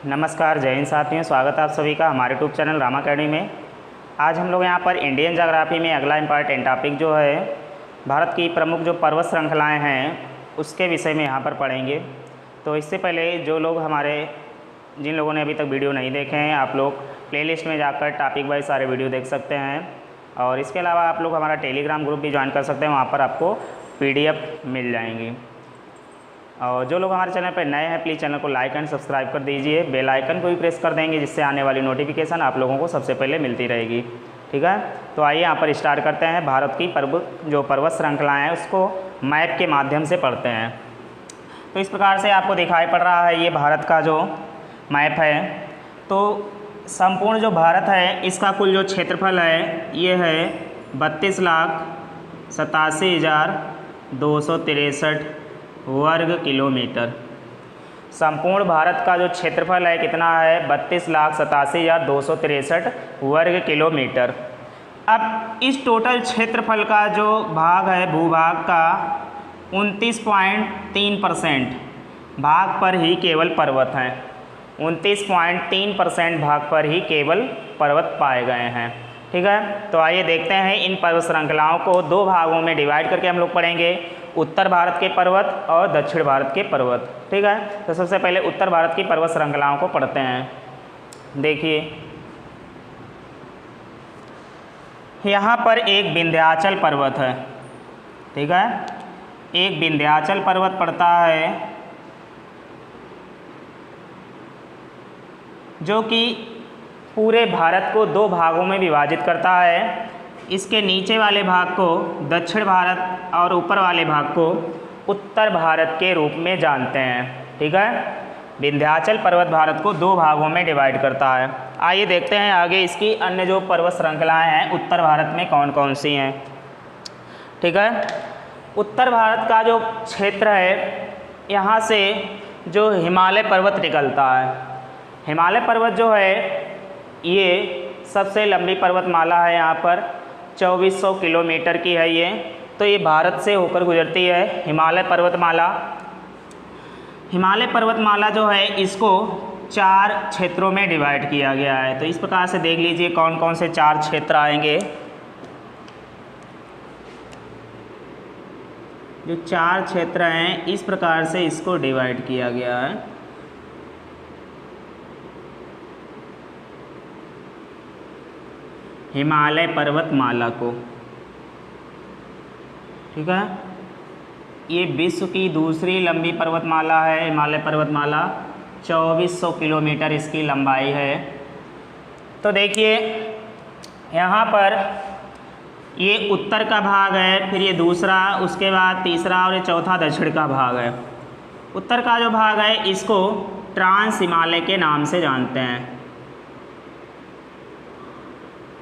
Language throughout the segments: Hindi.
नमस्कार, जय हिंद साथियों। स्वागत है आप सभी का हमारे यूट्यूब चैनल रामा अकेडमी में। आज हम लोग यहाँ पर इंडियन ज्योग्राफी में अगला इम्पॉर्टेंट टॉपिक जो है भारत की प्रमुख जो पर्वत श्रृंखलाएँ हैं उसके विषय में यहाँ पर पढ़ेंगे। तो इससे पहले जिन लोगों ने अभी तक वीडियो नहीं देखे हैं, आप लोग प्लेलिस्ट में जाकर टॉपिक वाइज सारे वीडियो देख सकते हैं। और इसके अलावा आप लोग हमारा टेलीग्राम ग्रुप भी ज्वाइन कर सकते हैं, वहाँ पर आपको PDF मिल जाएंगी। और जो लोग हमारे चैनल पर नए हैं, प्लीज़ चैनल को लाइक एंड सब्सक्राइब कर दीजिए। बेल आइकन को भी प्रेस कर देंगे, जिससे आने वाली नोटिफिकेशन आप लोगों को सबसे पहले मिलती रहेगी। ठीक है, तो आइए यहाँ पर स्टार्ट करते हैं। भारत की पर्वत श्रृंखलाएँ हैं उसको मैप के माध्यम से पढ़ते हैं। तो इस प्रकार से आपको दिखाई पड़ रहा है, ये भारत का जो मैप है। तो संपूर्ण जो भारत है इसका कुल जो क्षेत्रफल है ये है 32,87,263 वर्ग किलोमीटर। संपूर्ण भारत का जो क्षेत्रफल है कितना है? 32,87,263 वर्ग किलोमीटर। अब इस टोटल क्षेत्रफल का जो भाग है भूभाग का 29.3% भाग पर ही केवल पर्वत हैं। 29.3% भाग पर ही केवल पर्वत पाए गए हैं। ठीक है, तो आइए देखते हैं इन पर्वत श्रृंखलाओं को दो भागों में डिवाइड करके हम लोग पढ़ेंगे, उत्तर भारत के पर्वत और दक्षिण भारत के पर्वत। ठीक है, तो सबसे पहले उत्तर भारत की पर्वत श्रृंखलाओं को पढ़ते हैं। देखिए, यहाँ पर एक विंध्याचल पर्वत है। ठीक है, एक विंध्याचल पर्वत पड़ता है जो कि पूरे भारत को दो भागों में विभाजित करता है। इसके नीचे वाले भाग को दक्षिण भारत और ऊपर वाले भाग को उत्तर भारत के रूप में जानते हैं। ठीक है, विंध्याचल पर्वत भारत को दो भागों में डिवाइड करता है। आइए देखते हैं आगे इसकी अन्य जो पर्वत श्रृंखलाएँ हैं उत्तर भारत में कौन कौन सी हैं। ठीक है, उत्तर भारत का जो क्षेत्र है यहाँ से जो हिमालय पर्वत निकलता है। हिमालय पर्वत जो है ये सबसे लंबी पर्वतमाला है, यहाँ पर 2400 किलोमीटर की है ये। तो ये भारत से होकर गुजरती है हिमालय पर्वतमाला। हिमालय पर्वतमाला जो है इसको 4 क्षेत्रों में डिवाइड किया गया है। तो इस प्रकार से देख लीजिए कौन कौन से 4 क्षेत्र आएंगे। जो 4 क्षेत्र हैं इस प्रकार से इसको डिवाइड किया गया है। हिमालय पर्वतमाला को, ठीक है, ये विश्व की दूसरी लंबी पर्वतमाला है। हिमालय पर्वतमाला 2400 किलोमीटर इसकी लंबाई है। तो देखिए यहाँ पर ये उत्तर का भाग है, फिर ये दूसरा, उसके बाद तीसरा और ये चौथा दक्षिण का भाग है। उत्तर का जो भाग है इसको ट्रांस हिमालय के नाम से जानते हैं,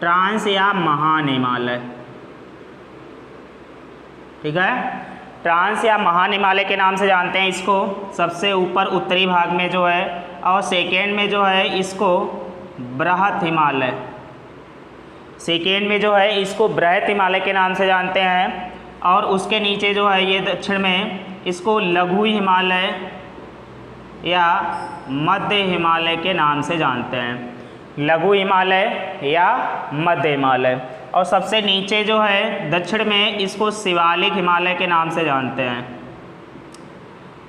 ट्रांस या महान हिमालय। ठीक है, ट्रांस या महान हिमालय के नाम से जानते हैं इसको। सबसे ऊपर उत्तरी भाग में जो है, और सेकेंड में जो है इसको बृहत हिमालय, सेकेंड में जो है इसको बृहत हिमालय के नाम से जानते हैं। और उसके नीचे जो है ये दक्षिण में इसको लघु हिमालय या मध्य हिमालय के नाम से जानते हैं, लघु हिमालय या मध्य हिमालय। और सबसे नीचे जो है दक्षिण में इसको शिवालिक हिमालय के नाम से जानते हैं,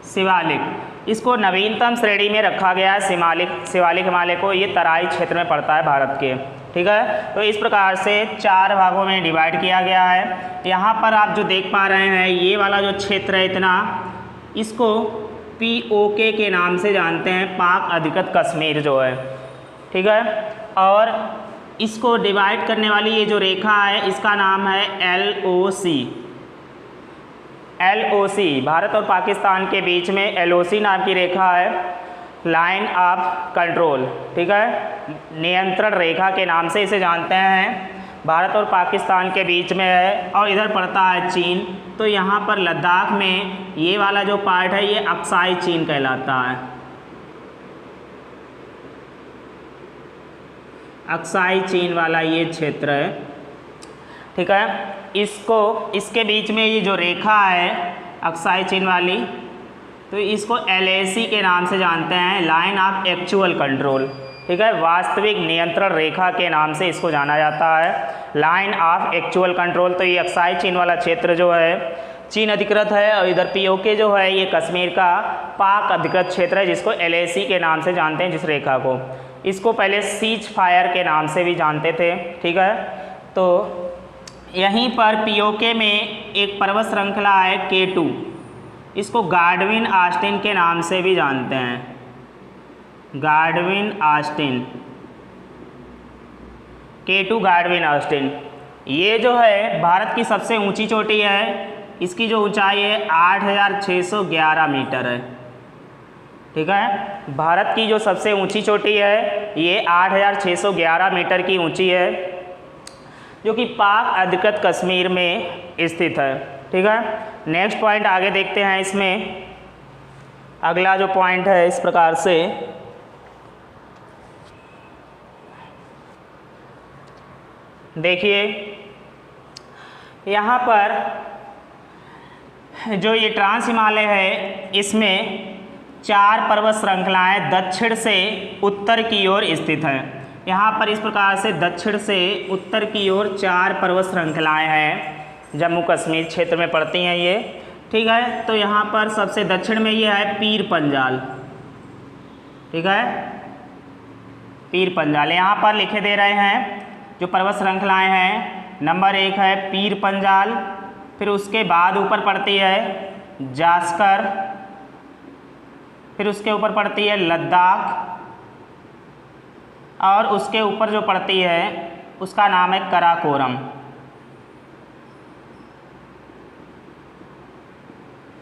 शिवालिक। इसको नवीनतम श्रेणी में रखा गया है शिवालिक हिमालय को। ये तराई क्षेत्र में पड़ता है भारत के। ठीक है, तो इस प्रकार से 4 भागों में डिवाइड किया गया है। यहाँ पर आप जो देख पा रहे हैं ये वाला जो क्षेत्र है इतना, इसको POK के नाम से जानते हैं, पाक अधिकृत कश्मीर जो है। ठीक है, और इसको डिवाइड करने वाली ये जो रेखा है इसका नाम है LOC। LOC भारत और पाकिस्तान के बीच में LOC नाम की रेखा है, लाइन ऑफ कंट्रोल। ठीक है, नियंत्रण रेखा के नाम से इसे जानते हैं। भारत और पाकिस्तान के बीच में है और इधर पड़ता है चीन। तो यहाँ पर लद्दाख में ये वाला जो पार्ट है ये अक्साई चीन कहलाता है, अक्साई चीन वाला ये क्षेत्र है। ठीक है, इसके बीच में ये जो रेखा है अक्साई चीन वाली, तो इसको LAC के नाम से जानते हैं, लाइन ऑफ एक्चुअल कंट्रोल। ठीक है, वास्तविक नियंत्रण रेखा के नाम से इसको जाना जाता है, लाइन ऑफ एक्चुअल कंट्रोल। तो ये अक्साई चीन वाला क्षेत्र जो है चीन अधिकृत है, और इधर POK जो है ये कश्मीर का पाक अधिकृत क्षेत्र है, जिसको LAC के नाम से जानते हैं जिस रेखा को। इसको पहले सीज फायर के नाम से भी जानते थे। ठीक है, तो यहीं पर POK में एक पर्वत श्रृंखला है K2, इसको गाडविन ऑस्टिन के नाम से भी जानते हैं, गाडविन ऑस्टिन, K2 गाडविन ऑस्टिन। ये जो है भारत की सबसे ऊंची चोटी है, इसकी जो ऊंचाई है 8611 मीटर है। ठीक है, भारत की जो सबसे ऊंची चोटी है ये 8611 मीटर की ऊंची है, जो कि पाक अधिकृत कश्मीर में स्थित है। ठीक है, नेक्स्ट पॉइंट आगे देखते हैं। इसमें अगला जो पॉइंट है इस प्रकार से, देखिए यहाँ पर जो ये ट्रांस हिमालय है इसमें 4 पर्वत श्रृंखलाएं दक्षिण से उत्तर की ओर स्थित हैं। यहाँ पर इस प्रकार से दक्षिण से उत्तर की ओर 4 पर्वत श्रृंखलाएं हैं, जम्मू कश्मीर क्षेत्र में पड़ती हैं ये। ठीक है, तो यहाँ पर सबसे दक्षिण में ये है पीर पंजाल। ठीक है, पीर पंजाल यहाँ पर लिखे दे रहे हैं जो पर्वत श्रृंखलाएं हैं। नंबर 1 है पीर पंजाल, फिर उसके बाद ऊपर पड़ती है जास्कर, फिर उसके ऊपर पड़ती है लद्दाख, और उसके ऊपर जो पड़ती है उसका नाम है कराकोरम।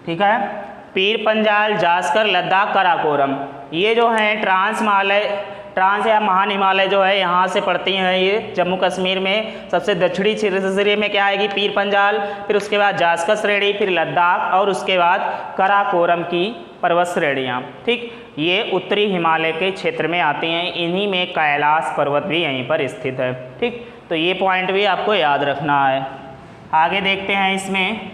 ठीक है, पीर पंजाल, जास्कर, लद्दाख, कराकोरम, ये जो हैं ट्रांस या महान हिमालय जो है यहाँ से पड़ती हैं। ये जम्मू कश्मीर में सबसे दक्षिणी श्रेणी में क्या आएगी? पीर पंजाल, फिर उसके बाद जास्कर श्रेणी, फिर लद्दाख, और उसके बाद कराकोरम की पर्वत श्रेणियाँ। ठीक, ये उत्तरी हिमालय के क्षेत्र में आती हैं, इन्हीं में कैलाश पर्वत भी यहीं पर स्थित है। ठीक, तो ये पॉइंट भी आपको याद रखना है। आगे देखते हैं इसमें।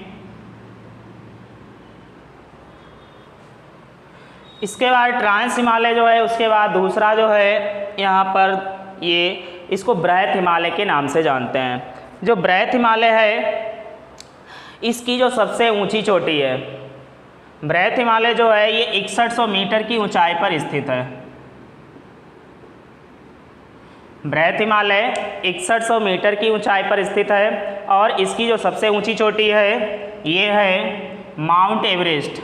इसके बाद ट्रांस हिमालय जो है, उसके बाद दूसरा जो है यहाँ पर ये इसको बृहत हिमालय के नाम से जानते हैं। जो बृहत हिमालय है इसकी जो सबसे ऊंची चोटी है, बृहत हिमालय जो है ये 6100 मीटर की ऊंचाई पर स्थित है। बृहत हिमालय 6100 मीटर की ऊंचाई पर स्थित है, और इसकी जो सबसे ऊंची चोटी है ये है माउंट एवरेस्ट।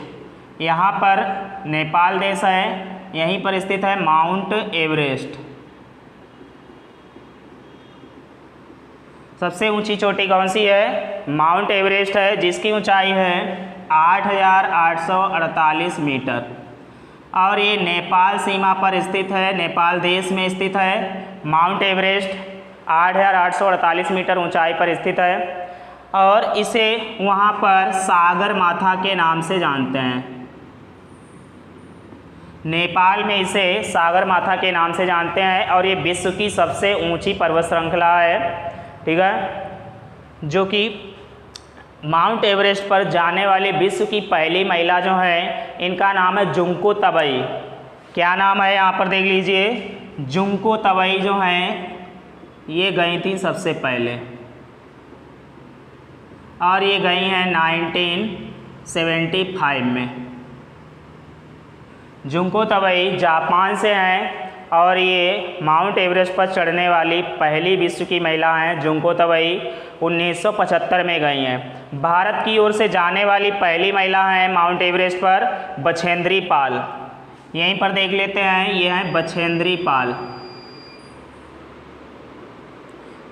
यहाँ पर नेपाल देश है, यहीं पर स्थित है माउंट एवरेस्ट। सबसे ऊंची चोटी कौन सी है? माउंट एवरेस्ट है, जिसकी ऊंचाई है 8848 मीटर, और ये नेपाल सीमा पर स्थित है, नेपाल देश में स्थित है। माउंट एवरेस्ट 8848 मीटर ऊंचाई पर स्थित है, और इसे वहाँ पर सागर माथा के नाम से जानते हैं। नेपाल में इसे सागर माथा के नाम से जानते हैं, और ये विश्व की सबसे ऊंची पर्वत श्रृंखला है। ठीक है, जो कि माउंट एवरेस्ट पर जाने वाली विश्व की पहली महिला जो है, इनका नाम है जुंको तबई। क्या नाम है यहाँ पर देख लीजिए, जुंको तबई जो हैं ये गई थी सबसे पहले, और ये गई हैं 1975 में। जुंको तबई जापान से हैं, और ये माउंट एवरेस्ट पर चढ़ने वाली पहली विश्व की महिला हैं। जुंको तबई 1975 में गई हैं। भारत की ओर से जाने वाली पहली महिला हैं माउंट एवरेस्ट पर बछेंद्री पाल। यहीं पर देख लेते हैं, ये हैं बछेंद्री पाल।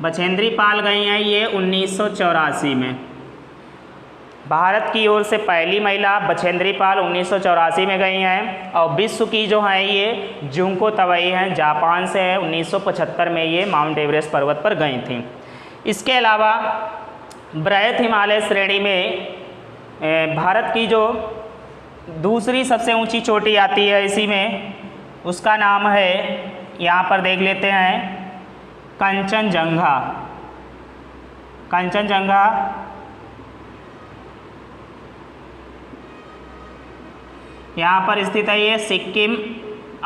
बछेंद्री पाल गई हैं ये 1984 में। भारत की ओर से पहली महिला बछेंद्री पाल 1984 में गई हैं, और विश्व की जो है ये जुंको तबई हैं, जापान से है। 1975 में ये माउंट एवरेस्ट पर्वत पर गई थी। इसके अलावा बृहत हिमालय श्रेणी में भारत की जो दूसरी सबसे ऊंची चोटी आती है इसी में, उसका नाम है, यहाँ पर देख लेते हैं, कंचनजंगा। कंचनजंगा यहाँ पर स्थित है ये सिक्किम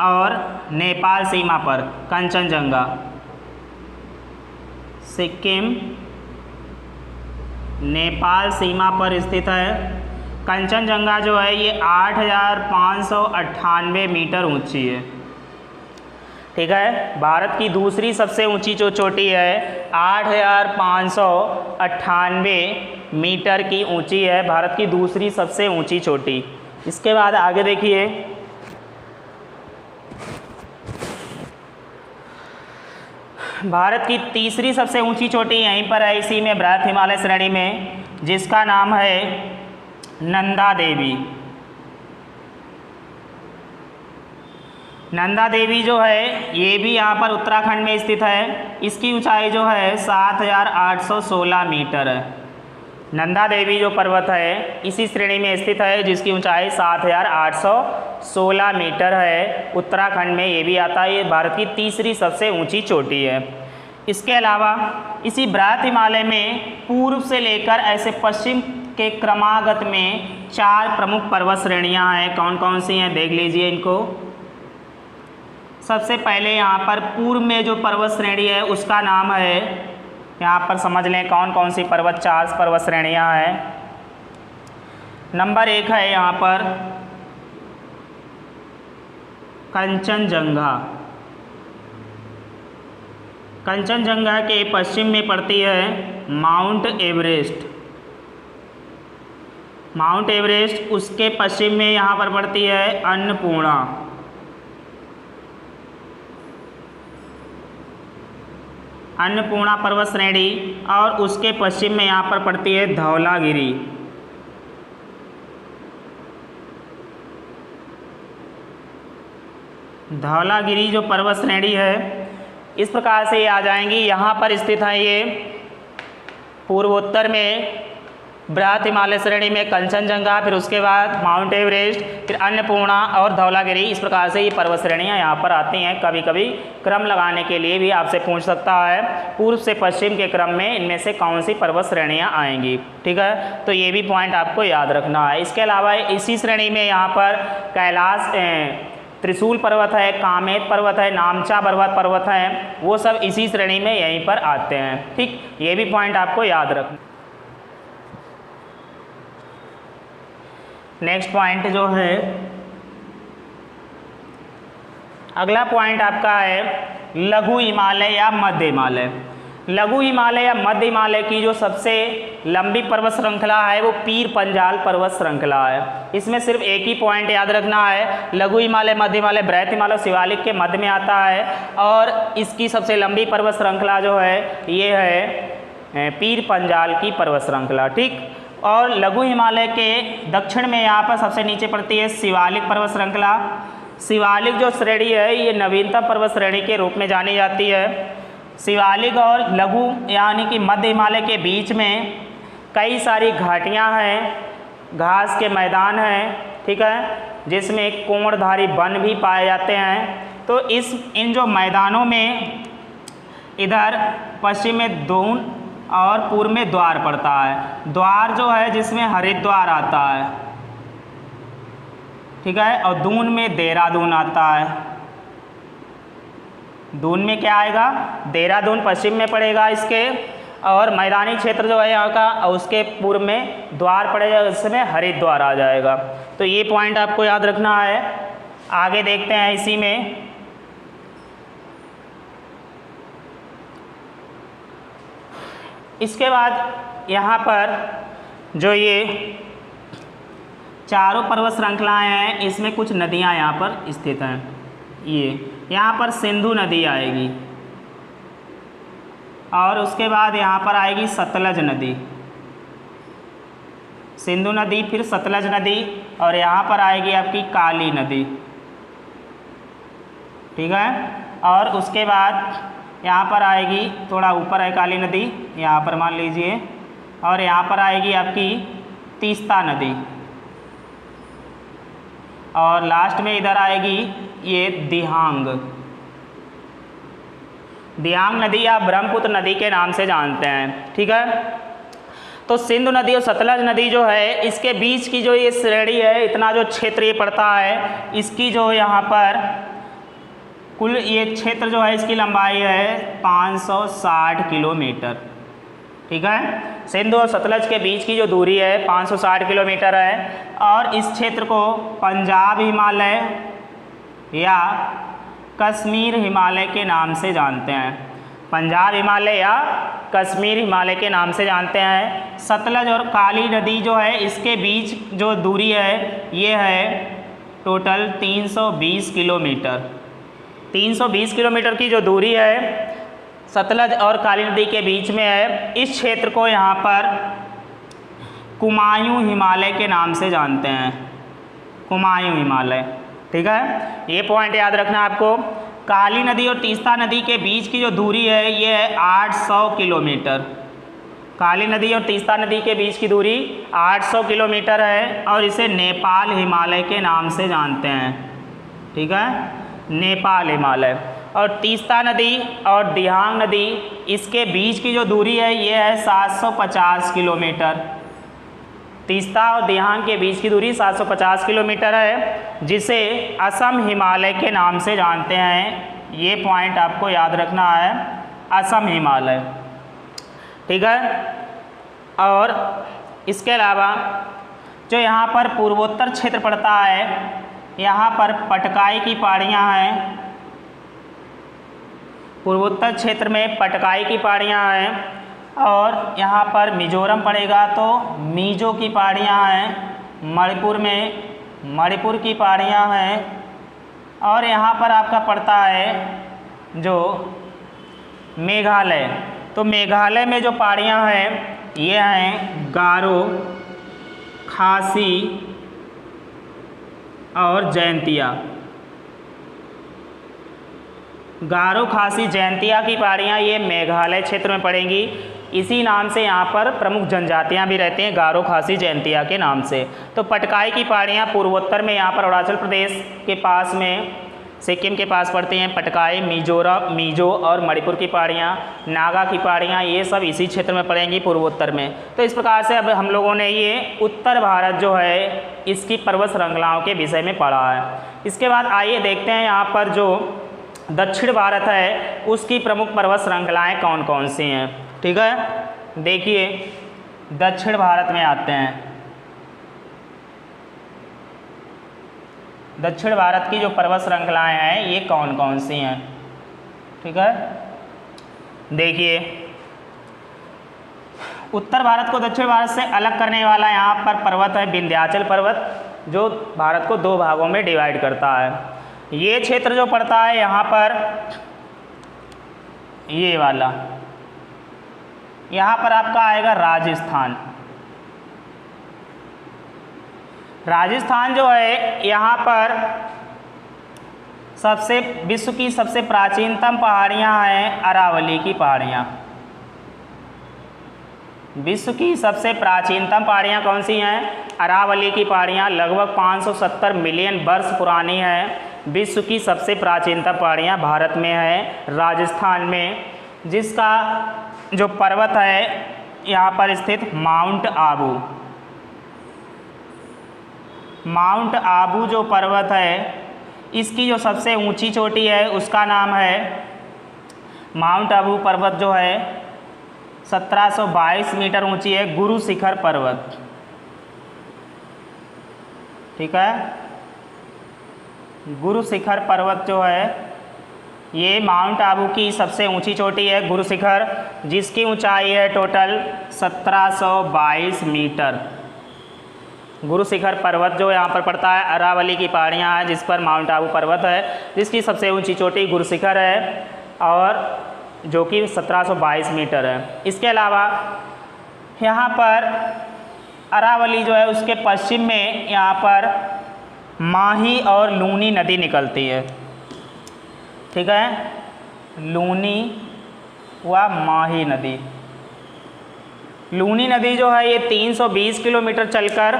और नेपाल सीमा पर कंचनजंगा। सिक्किम नेपाल सीमा पर स्थित है। कंचनजंगा जो है ये 8,598 मीटर ऊंची है। ठीक है, भारत की दूसरी सबसे ऊंची जो चोटी है 8,598 मीटर की ऊंची है, भारत की दूसरी सबसे ऊंची चोटी। इसके बाद आगे देखिए, भारत की तीसरी सबसे ऊंची चोटी यहीं पर है, इसी में बृहत हिमालय श्रेणी में, जिसका नाम है नंदा देवी। नंदा देवी जो है ये भी यहाँ पर उत्तराखंड में स्थित है। इसकी ऊंचाई जो है 7,816 मीटर है। नंदा देवी जो पर्वत है इसी श्रेणी में स्थित है, जिसकी ऊंचाई 7,816 मीटर है। उत्तराखंड में ये भी आता है। ये भारत की तीसरी सबसे ऊंची चोटी है। इसके अलावा इसी बृहत हिमालय में पूर्व से लेकर ऐसे पश्चिम के क्रमागत में 4 प्रमुख पर्वत श्रेणियाँ हैं। कौन कौन सी हैं देख लीजिए इनको। सबसे पहले यहाँ पर पूर्व में जो पर्वत श्रेणी है उसका नाम है, यहाँ पर समझ लें कौन कौन सी 4 पर्वत श्रेणियाँ हैं। नंबर 1 है यहाँ पर कंचनजंगा। कंचनजंगा के पश्चिम में पड़ती है माउंट एवरेस्ट। माउंट एवरेस्ट उसके पश्चिम में यहाँ पर पड़ती है अन्नपूर्णा। अन्नपूर्णा पर्वत श्रेणी, और उसके पश्चिम में यहाँ पर पड़ती है धौलागिरी। धौलागिरी जो पर्वत श्रेणी है इस प्रकार से ये आ जाएंगी। यहाँ पर स्थित है ये पूर्वोत्तर में बृहत हिमालय श्रेणी में कंचनजंगा, फिर उसके बाद माउंट एवरेस्ट, फिर अन्नपूर्णा और धौलागिरी। इस प्रकार से ये पर्वत श्रेणियाँ यहाँ पर आती हैं। कभी कभी क्रम लगाने के लिए भी आपसे पूछ सकता है पूर्व से पश्चिम के क्रम में इनमें से कौन सी पर्वत श्रेणियाँ आएंगी। ठीक है, तो ये भी पॉइंट आपको याद रखना है। इसके अलावा इसी श्रेणी में यहाँ पर कैलाश त्रिशूल पर्वत है, कामेत पर्वत है, नामचा पर्वत है, वो सब इसी श्रेणी में यहीं पर आते हैं। ठीक, ये भी पॉइंट आपको याद रखना। नेक्स्ट पॉइंट जो है, अगला पॉइंट आपका है लघु हिमालय या मध्य हिमालय। लघु हिमालय या मध्य हिमालय की जो सबसे लंबी पर्वत श्रृंखला है वो पीर पंजाल पर्वत श्रृंखला है। इसमें सिर्फ एक ही पॉइंट याद रखना है, लघु हिमालय, मध्य हिमालय, बृहत हिमालय शिवालिक के मध्य में आता है, और इसकी सबसे लंबी पर्वत श्रृंखला जो है ये है पीर पंजाल की पर्वत श्रृंखला। ठीक, और लघु हिमालय के दक्षिण में यहाँ पर सबसे नीचे पड़ती है शिवालिक पर्वत श्रृंखला। शिवालिक जो श्रेणी है ये नवीनतम पर्वत श्रेणी के रूप में जानी जाती है। शिवालिक और लघु यानी कि मध्य हिमालय के बीच में कई सारी घाटियाँ हैं, घास के मैदान हैं, ठीक है, जिसमें कोणधारी वन भी पाए जाते हैं। तो इन जो मैदानों में इधर पश्चिम में दून और पूर्व में द्वार पड़ता है। द्वार जो है जिसमें हरिद्वार आता है, ठीक है, और दून में देहरादून आता है। दून में क्या आएगा, देहरादून पश्चिम में पड़ेगा इसके, और मैदानी क्षेत्र जो है यहाँ का, और उसके पूर्व में द्वार पड़ेगा, इसमें हरिद्वार आ जाएगा। तो ये पॉइंट आपको याद रखना है। आगे देखते हैं इसी में, इसके बाद यहाँ पर जो ये चारों पर्वत श्रृंखलाएँ हैं इसमें कुछ नदियाँ यहाँ पर स्थित हैं। ये यहाँ पर सिंधु नदी आएगी, और उसके बाद यहाँ पर आएगी सतलज नदी, सिंधु नदी, फिर सतलज नदी, और यहाँ पर आएगी आपकी काली नदी। ठीक है, और उसके बाद यहाँ पर आएगी, थोड़ा ऊपर है काली नदी, यहाँ पर मान लीजिए, और यहाँ पर आएगी आपकी तीस्ता नदी, और लास्ट में इधर आएगी ये दिहांग। दिहांग नदी या ब्रह्मपुत्र नदी के नाम से जानते हैं। ठीक है, तो सिंधु नदी और सतलज नदी जो है इसके बीच की जो ये श्रेणी है, इतना जो क्षेत्र ये पड़ता है, इसकी जो यहाँ पर कुल ये क्षेत्र जो है इसकी लंबाई है 560 किलोमीटर। ठीक है, सिंधु और सतलज के बीच की जो दूरी है 560 किलोमीटर है। और इस क्षेत्र को पंजाब हिमालय या कश्मीर हिमालय के नाम से जानते हैं। पंजाब हिमालय या कश्मीर हिमालय के नाम से जानते हैं। सतलज और काली नदी जो है इसके बीच जो दूरी है ये है टोटल 320 किलोमीटर। 320 किलोमीटर की जो दूरी है सतलज और काली नदी के बीच में है। इस क्षेत्र को यहाँ पर कुमायूं हिमालय के नाम से जानते हैं, कुमायूं हिमालय। ठीक है, ये पॉइंट याद रखना आपको। काली नदी और तीस्ता नदी के बीच की जो दूरी है ये है 800 किलोमीटर। काली नदी और तीस्ता नदी के बीच की दूरी 800 किलोमीटर है और इसे नेपाल हिमालय के नाम से जानते हैं। ठीक है, नेपाल हिमालय। और तीस्ता नदी और दिहांग नदी इसके बीच की जो दूरी है ये है 750 किलोमीटर। तीस्ता और दिहांग के बीच की दूरी 750 किलोमीटर है, जिसे असम हिमालय के नाम से जानते हैं। ये पॉइंट आपको याद रखना है, असम हिमालय। ठीक है, और इसके अलावा जो यहाँ पर पूर्वोत्तर क्षेत्र पड़ता है, यहाँ पर पटकाई की पहाड़ियाँ हैं। पूर्वोत्तर क्षेत्र में पटकाई की पहाड़ियाँ हैं। और यहाँ पर मिजोरम पड़ेगा तो मीजो की पहाड़ियाँ हैं। मणिपुर में मणिपुर की पहाड़ियाँ हैं। और यहाँ पर आपका पड़ता है जो मेघालय, तो मेघालय में जो पहाड़ियाँ हैं ये हैं गारो, खासी और जयंतिया। गारो, खासी, जयंतिया की पहाड़ियाँ ये मेघालय क्षेत्र में पड़ेंगी। इसी नाम से यहाँ पर प्रमुख जनजातियाँ भी रहते हैं, गारो, खासी, जयंतिया के नाम से। तो पटकाई की पहाड़ियाँ पूर्वोत्तर में यहाँ पर अरुणाचल प्रदेश के पास में, सिक्किम के पास पड़ती हैं। पटकाई, मीजो और मणिपुर की पहाड़ियाँ, नागा की पहाड़ियाँ, ये सब इसी क्षेत्र में पड़ेंगी पूर्वोत्तर में। तो इस प्रकार से अब हम लोगों ने ये उत्तर भारत जो है इसकी पर्वत श्रृंखलाओं के विषय में पढ़ा है। इसके बाद आइए देखते हैं यहाँ पर जो दक्षिण भारत है उसकी प्रमुख पर्वत श्रृंखलाएँ कौन कौन सी हैं। ठीक है, देखिए दक्षिण भारत में आते हैं। दक्षिण भारत की जो पर्वत श्रृंखलाएँ हैं ये कौन कौन सी हैं। ठीक है, देखिए उत्तर भारत को दक्षिण भारत से अलग करने वाला यहाँ पर पर्वत है विंध्याचल पर्वत, जो भारत को दो भागों में डिवाइड करता है। ये क्षेत्र जो पड़ता है यहाँ पर, ये वाला, यहाँ पर आपका आएगा राजस्थान। राजस्थान जो है यहाँ पर सबसे विश्व की सबसे प्राचीनतम पहाड़ियाँ हैं अरावली की पहाड़ियाँ। विश्व की सबसे प्राचीनतम पहाड़ियाँ कौन सी हैं? अरावली की पहाड़ियाँ लगभग 570 मिलियन वर्ष पुरानी हैं। विश्व की सबसे प्राचीनतम पहाड़ियाँ भारत में है, राजस्थान में, जिसका जो पर्वत है यहाँ पर स्थित माउंट आबू। माउंट आबू जो पर्वत है इसकी जो सबसे ऊंची चोटी है उसका नाम है माउंट आबू पर्वत जो है 1722 मीटर ऊंची है, गुरु शिखर पर्वत। ठीक है, गुरु शिखर पर्वत जो है ये माउंट आबू की सबसे ऊंची चोटी है, गुरु शिखर, जिसकी ऊंचाई है टोटल 1722 मीटर। गुरु शिखर पर्वत जो यहाँ पर पड़ता है, अरावली की पहाड़ियाँ हैं जिस पर माउंट आबू पर्वत है, जिसकी सबसे ऊंची चोटी गुरु शिखर है और जो कि 1722 मीटर है। इसके अलावा यहाँ पर अरावली जो है उसके पश्चिम में यहाँ पर माही और लूनी नदी निकलती है। ठीक है, लूनी व माही नदी। लूनी नदी जो है ये 320 किलोमीटर चलकर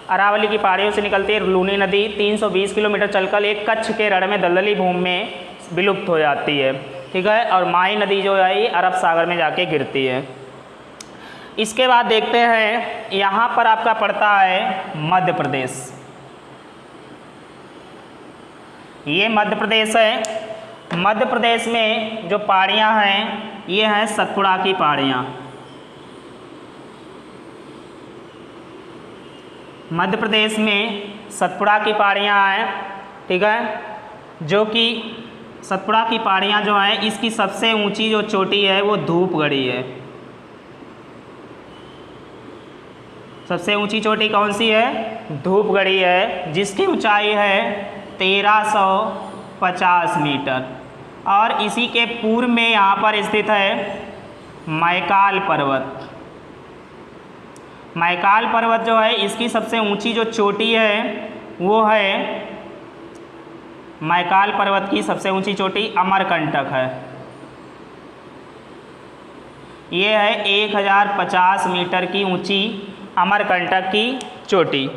अरावली की पहाड़ियों से निकलती है। लूनी नदी 320 किलोमीटर चलकर एक कच्छ के रण में दलदली भूमि में विलुप्त हो जाती है। ठीक है, और माही नदी जो है ये अरब सागर में जाके गिरती है। इसके बाद देखते हैं यहाँ पर आपका पड़ता है मध्य प्रदेश। ये मध्य प्रदेश है। मध्य प्रदेश में जो पहाड़ियाँ हैं ये हैं सतपुड़ा की पहाड़ियाँ। मध्य प्रदेश में सतपुड़ा की पहाड़ियाँ हैं, ठीक है, जो कि सतपुड़ा की पहाड़ियाँ जो हैं इसकी सबसे ऊंची जो चोटी है वो धूपगढ़ी है। सबसे ऊंची चोटी कौन सी है? धूपगढ़ी है, जिसकी ऊंचाई है 1350 मीटर। और इसी के पूर्व में यहाँ पर स्थित है मैकाल पर्वत। मैकाल पर्वत जो है इसकी सबसे ऊंची जो चोटी है वो है, मैकाल पर्वत की सबसे ऊंची चोटी अमरकंटक है। ये है 1050 मीटर की ऊंची अमरकंटक की चोटी,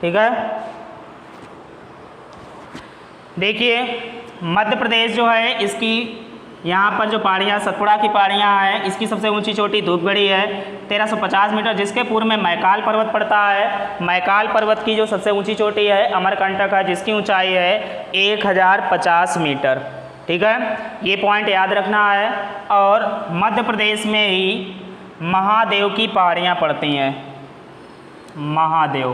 ठीक है। देखिए मध्य प्रदेश जो है इसकी यहाँ पर जो पहाड़ियाँ सतपुड़ा की पहाड़ियाँ हैं इसकी सबसे ऊंची चोटी धूपगढ़ी है 1350 मीटर, जिसके पूर्व में मैकाल पर्वत पड़ता है। मैकाल पर्वत की जो सबसे ऊंची चोटी है अमरकंटक है, जिसकी ऊंचाई है 1050 मीटर, ठीक है। ये पॉइंट याद रखना है। और मध्य प्रदेश में ही महादेव की पहाड़ियाँ पड़ती हैं। महादेव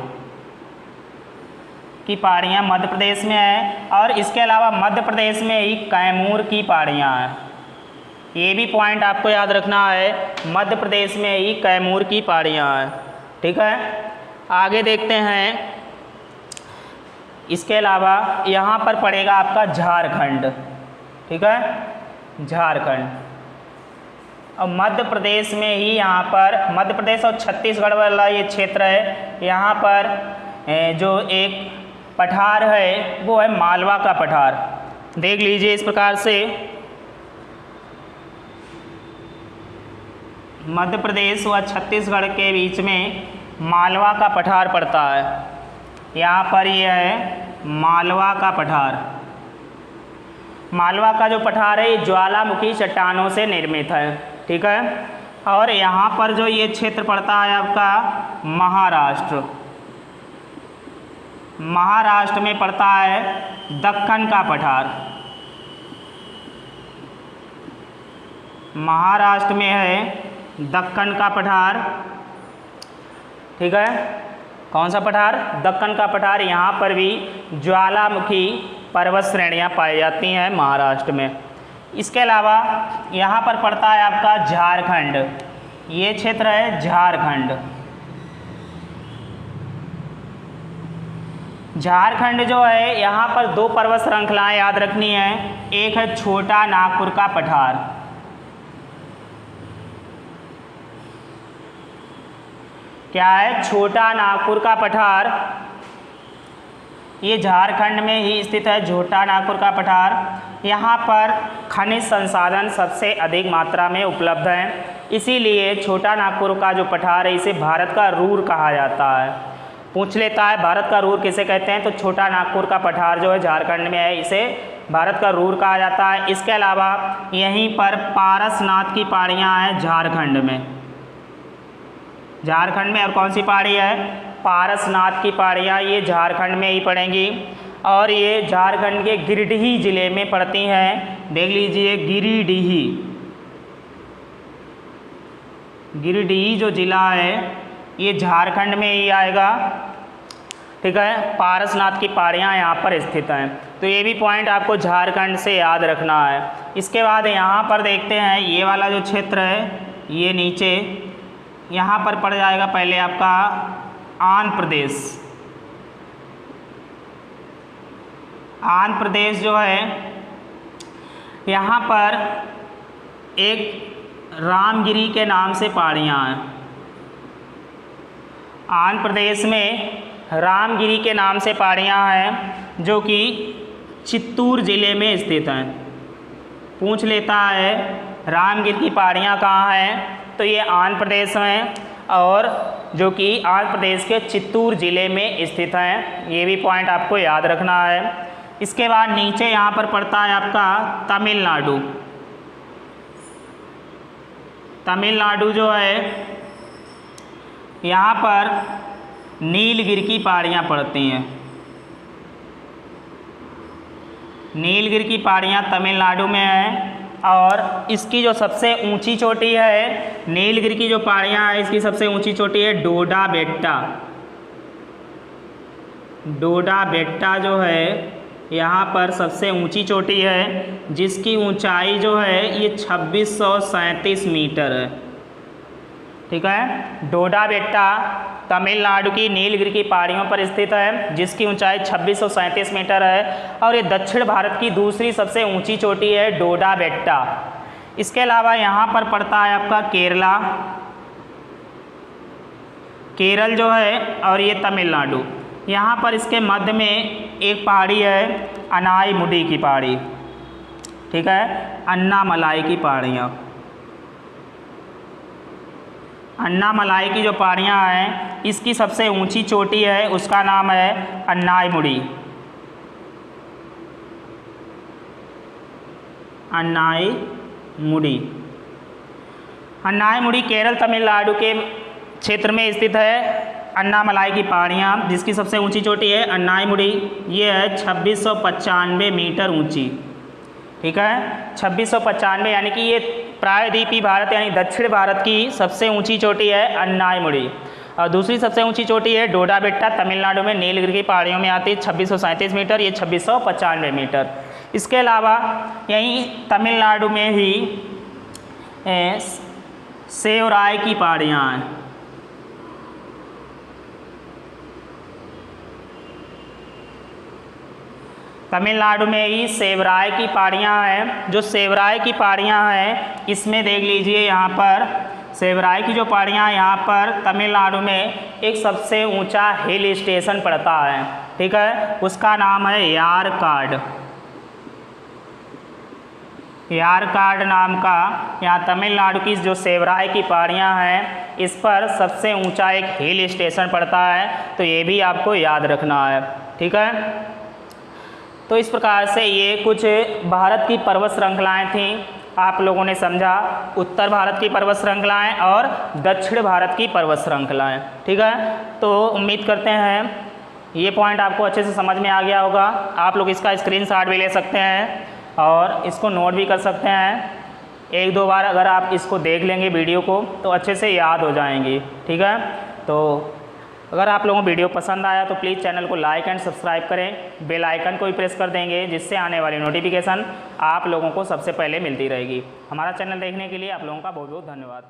की पहाड़ियाँ मध्य प्रदेश में है। और इसके अलावा मध्य प्रदेश में ही कैमूर की पहाड़ियाँ हैं। ये भी पॉइंट आपको याद रखना है, मध्य प्रदेश में ही कैमूर की पहाड़ियाँ हैं, ठीक है। आगे देखते हैं, इसके अलावा यहाँ पर पड़ेगा आपका झारखंड, ठीक है, झारखंड। और मध्य प्रदेश में ही यहाँ पर मध्य प्रदेश और छत्तीसगढ़ वाला ये क्षेत्र है, यहाँ पर जो एक पठार है वो है मालवा का पठार। देख लीजिए इस प्रकार से मध्य प्रदेश व छत्तीसगढ़ के बीच में मालवा का पठार पड़ता है। यहाँ पर ये है मालवा का पठार। मालवा का जो पठार है ये ज्वालामुखी चट्टानों से निर्मित है, ठीक है। और यहाँ पर जो ये क्षेत्र पड़ता है आपका महाराष्ट्र। महाराष्ट्र में पड़ता है दक्कन का पठार। महाराष्ट्र में है दक्कन का पठार, ठीक है। कौन सा पठार? दक्कन का पठार। यहाँ पर भी ज्वालामुखी पर्वत श्रेणियाँ पाई जाती हैं महाराष्ट्र में। इसके अलावा यहाँ पर पड़ता है आपका झारखंड। ये क्षेत्र है झारखंड। झारखंड जो है यहाँ पर दो पर्वत श्रृंखलाएँ याद रखनी है। एक है छोटा नागपुर का पठार, क्या है? छोटा नागपुर का पठार। ये झारखंड में ही स्थित है छोटा नागपुर का पठार। यहाँ पर खनिज संसाधन सबसे अधिक मात्रा में उपलब्ध हैं, इसीलिए छोटा नागपुर का जो पठार है इसे भारत का रूर कहा जाता है। पूछ लेता है भारत का रूर किसे कहते हैं, तो छोटा नागपुर का पठार जो है झारखंड में है, इसे भारत का रूर कहा जाता है। इसके अलावा यहीं पर पारसनाथ की पहाड़ियाँ हैं झारखंड में। झारखंड में और कौन सी पहाड़ी है? पारसनाथ की पहाड़ियाँ, ये झारखंड में ही पड़ेंगी। और ये झारखंड के गिरिडीह जिले में पड़ती हैं। देख लीजिए गिरिडीह, गिरिडीह जो जिला है ये झारखंड में ही आएगा, ठीक है। पारसनाथ की पहाड़ियाँ यहाँ पर स्थित हैं, तो ये भी पॉइंट आपको झारखंड से याद रखना है। इसके बाद यहाँ पर देखते हैं ये वाला जो क्षेत्र है ये नीचे यहाँ पर पड़ जाएगा पहले आपका आंध्र प्रदेश। आंध्र प्रदेश जो है यहाँ पर एक रामगिरी के नाम से पहाड़ियाँ हैं। आंध्र प्रदेश में रामगिरी के नाम से पहाड़ियाँ हैं जो कि चित्तूर ज़िले में स्थित हैं। पूछ लेता है रामगिरी की पहाड़ियाँ कहाँ हैं, तो ये आंध्र प्रदेश में और जो कि आंध्र प्रदेश के चित्तूर ज़िले में स्थित हैं। ये भी पॉइंट आपको याद रखना है। इसके बाद नीचे यहाँ पर पड़ता है आपका तमिलनाडु। तमिलनाडु जो है यहाँ पर नीलगिरी की पहाड़ियाँ पड़ती हैं। नीलगिरी की पहाड़ियाँ तमिलनाडु में है और इसकी जो सबसे ऊंची चोटी है, नीलगिरी की जो पहाड़ियाँ हैं इसकी सबसे ऊंची चोटी है डोडा बेट्टा। डोडा बेट्टा जो है यहाँ पर सबसे ऊंची चोटी है, जिसकी ऊंचाई जो है ये 2637 मीटर है। ठीक है, डोडा बेट्टा तमिलनाडु की नीलगिरी की पहाड़ियों पर स्थित है, जिसकी ऊंचाई 2637 मीटर है और ये दक्षिण भारत की दूसरी सबसे ऊंची चोटी है डोडा बेट्टा। इसके अलावा यहाँ पर पड़ता है आपका केरला, केरल जो है, और ये तमिलनाडु। यहाँ पर इसके मध्य में एक पहाड़ी है अनाईमुडी की पहाड़ी। ठीक है, अन्नामलाई की पहाड़ियाँ। अन्नामलाई की जो पहाड़ियाँ हैं इसकी सबसे ऊंची चोटी है, उसका नाम है अन्नाईमुडी। अन्नाईमुडी। अन्नाईमुडी केरल तमिलनाडु के क्षेत्र में स्थित है। अन्नामलाई की पहाड़ियाँ जिसकी सबसे ऊंची चोटी है अन्नाईमुडी, ये है 2695 मीटर ऊंची। ठीक है, 2695, यानी कि ये प्रायद्वीपीय भारत यानी दक्षिण भारत की सबसे ऊंची चोटी है अन्नाईमुडी। और दूसरी सबसे ऊंची चोटी है डोडा बेट्टा, तमिलनाडु में नीलगिरी की पहाड़ियों में आती है, 2637 मीटर, ये 2695 मीटर। इसके अलावा यहीं तमिलनाडु में ही सेवराय की पहाड़ियाँ हैं। तमिलनाडु में ही सेवराय की पहाड़ियाँ हैं। जो सेवराय की पहाड़ियाँ हैं इसमें देख लीजिए, यहाँ पर सेवराय की जो पहाड़ियाँ यहाँ पर तमिलनाडु में एक सबसे ऊंचा हिल स्टेशन पड़ता है। ठीक है, उसका नाम है यारकाड। यारकाड नाम का यहाँ तमिलनाडु की जो सेवराय की पहाड़ियाँ हैं इस पर सबसे ऊंचा एक हिल स्टेशन पड़ता है, तो ये भी आपको याद रखना है। ठीक है, तो इस प्रकार से ये कुछ भारत की पर्वत श्रृंखलाएँ थीं, आप लोगों ने समझा, उत्तर भारत की पर्वत श्रृंखलाएँ और दक्षिण भारत की पर्वत श्रृंखलाएँ। ठीक है, तो उम्मीद करते हैं ये पॉइंट आपको अच्छे से समझ में आ गया होगा। आप लोग इसका स्क्रीनशॉट भी ले सकते हैं और इसको नोट भी कर सकते हैं। एक दो बार अगर आप इसको देख लेंगे वीडियो को तो अच्छे से याद हो जाएंगी। ठीक है, तो अगर आप लोगों को वीडियो पसंद आया तो प्लीज़ चैनल को लाइक एंड सब्सक्राइब करें, बेल आइकन को भी प्रेस कर देंगे, जिससे आने वाली नोटिफिकेशन आप लोगों को सबसे पहले मिलती रहेगी। हमारा चैनल देखने के लिए आप लोगों का बहुत बहुत धन्यवाद।